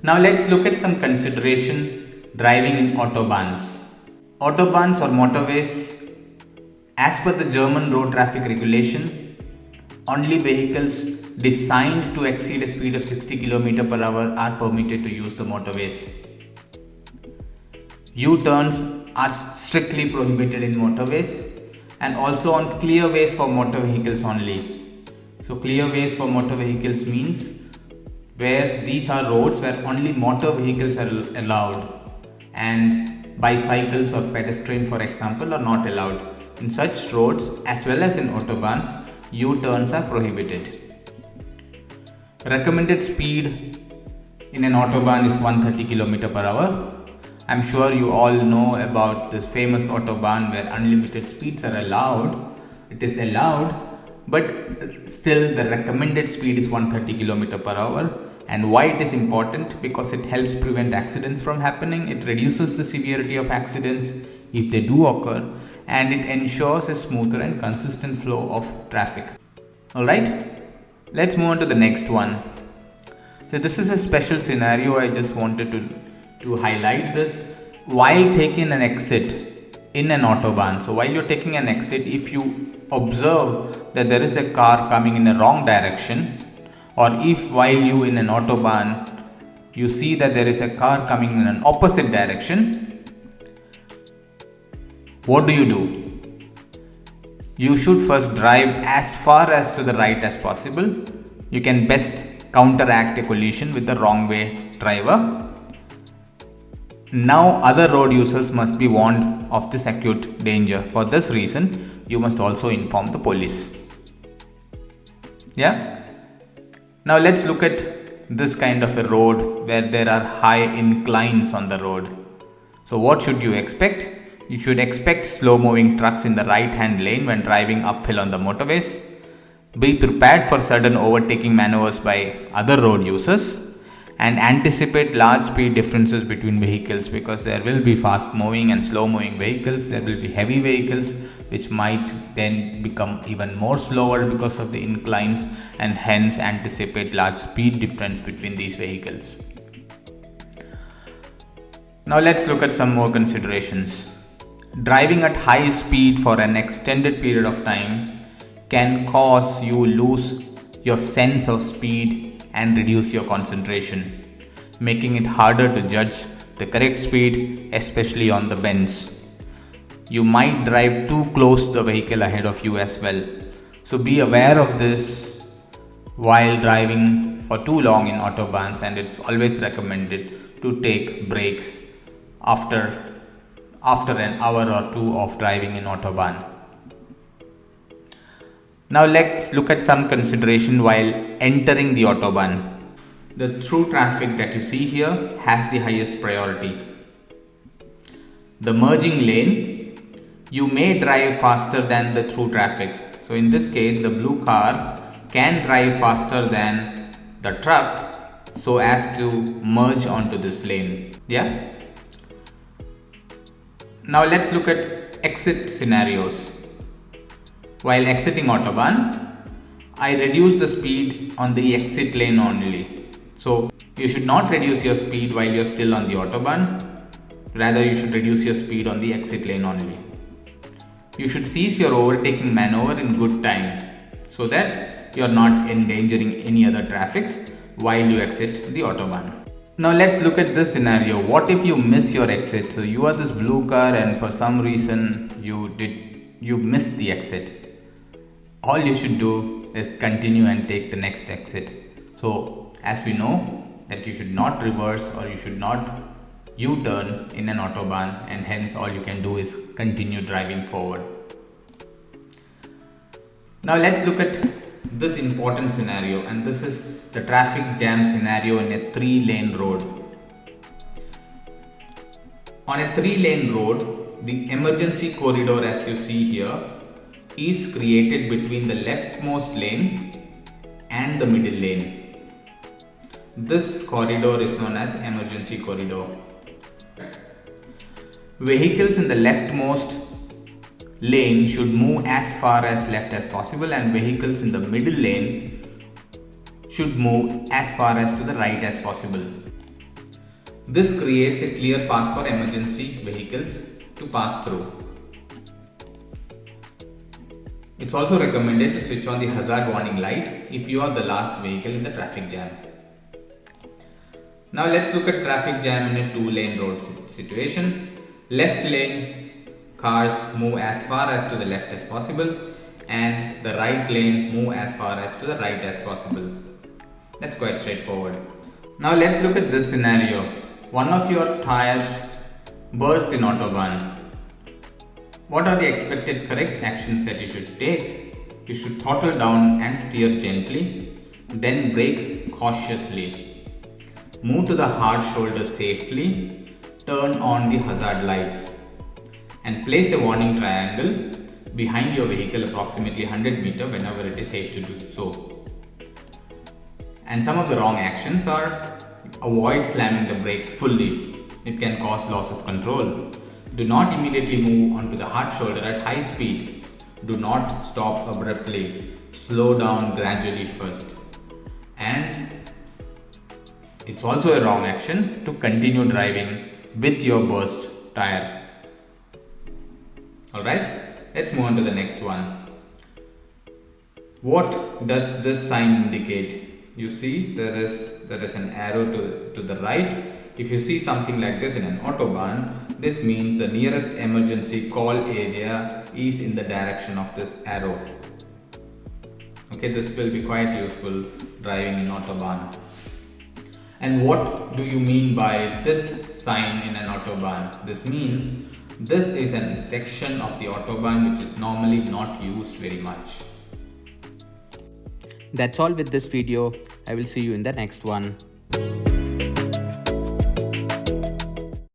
Now let's look at some consideration driving in Autobahns. Autobahns or motorways, as per the German road traffic regulation, only vehicles designed to exceed a speed of 60 km per hour are permitted to use the motorways. U-turns are strictly prohibited in motorways and also on clear ways for motor vehicles only. So clear ways for motor vehicles means where these are roads where only motor vehicles are allowed and bicycles or pedestrian, for example, are not allowed. In such roads as well as in autobahns, U-turns are prohibited. Recommended speed in an autobahn is 130 km per hour. I'm sure you all know about this famous autobahn where unlimited speeds are allowed. It is allowed, but still the recommended speed is 130 km per hour. And why it is important? Because it helps prevent accidents from happening. It reduces the severity of accidents if they do occur, and it ensures a smoother and consistent flow of traffic. Alright, let's move on to the next one. So this is a special scenario. I just wanted to highlight this. While taking an exit in an autobahn, so while you're taking an exit, if you observe that there is a car coming in a wrong direction, or if while you in an autobahn you see that there is a car coming in an opposite direction, what do? You should first drive as far as to the right as possible. You can best counteract a collision with the wrong way driver. Now other road users must be warned of this acute danger. For this reason, you must also inform the police. Yeah. Now let's look at this kind of a road where there are high inclines on the road. So what should you expect? You should expect slow moving trucks in the right hand lane when driving uphill on the motorways. Be prepared for sudden overtaking maneuvers by other road users, and anticipate large speed differences between vehicles, because there will be fast moving and slow moving vehicles. There will be heavy vehicles which might then become even more slower because of the inclines, and hence anticipate large speed difference between these vehicles. Now let's look at some more considerations. Driving at high speed for an extended period of time can cause you lose your sense of speed and reduce your concentration, making it harder to judge the correct speed, especially on the bends. You might drive too close to the vehicle ahead of you as well. So be aware of this while driving for too long in autobahns, and it's always recommended to take breaks after an hour or two of driving in autobahn. Now let's look at some consideration while entering the autobahn. The through traffic that you see here has the highest priority. The merging lane, you may drive faster than the through traffic. So in this case, the blue car can drive faster than the truck so as to merge onto this lane. Yeah. Now let's look at exit scenarios. While exiting autobahn, I reduce the speed on the exit lane only. So you should not reduce your speed while you're still on the autobahn. Rather, you should reduce your speed on the exit lane only. You should cease your overtaking maneuver in good time so that you're not endangering any other traffics while you exit the autobahn. Now let's look at this scenario. What if you miss your exit? So you are this blue car and for some reason you missed the exit. All you should do is continue and take the next exit. So as we know that you should not reverse or you should not U-turn in an autobahn, and hence all you can do is continue driving forward. Now let's look at this important scenario, and this is the traffic jam scenario in a 3-lane road. On a 3-lane road, the emergency corridor, as you see here, is created between the leftmost lane and the middle lane. This corridor is known as emergency corridor. Vehicles in the leftmost lane should move as far as left as possible, and vehicles in the middle lane should move as far as to the right as possible. This creates a clear path for emergency vehicles to pass through. It's also recommended to switch on the hazard warning light if you are the last vehicle in the traffic jam. Now let's look at traffic jam in a two-lane road situation. Left lane cars move as far as to the left as possible, and the right lane move as far as to the right as possible. That's quite straightforward. Now let's look at this scenario. One of your tires burst in Autobahn. What are the expected correct actions that you should take? You should throttle down and steer gently, then brake cautiously. Move to the hard shoulder safely, turn on the hazard lights, and place a warning triangle behind your vehicle approximately 100 meters whenever it is safe to do so. And some of the wrong actions are: avoid slamming the brakes fully. It can cause loss of control. Do not immediately move onto the hard shoulder at high speed. Do not stop abruptly. Slow down gradually first. And it's also a wrong action to continue driving with your burst tire. Alright, let's move on to the next one. What does this sign indicate? You see there is an arrow to the right. If you see something like this in an Autobahn, this means the nearest emergency call area is in the direction of this arrow. Okay, this will be quite useful driving in Autobahn. And what do you mean by this sign in an Autobahn? This means this is a section of the Autobahn which is normally not used very much. That's all with this video. I will see you in the next one.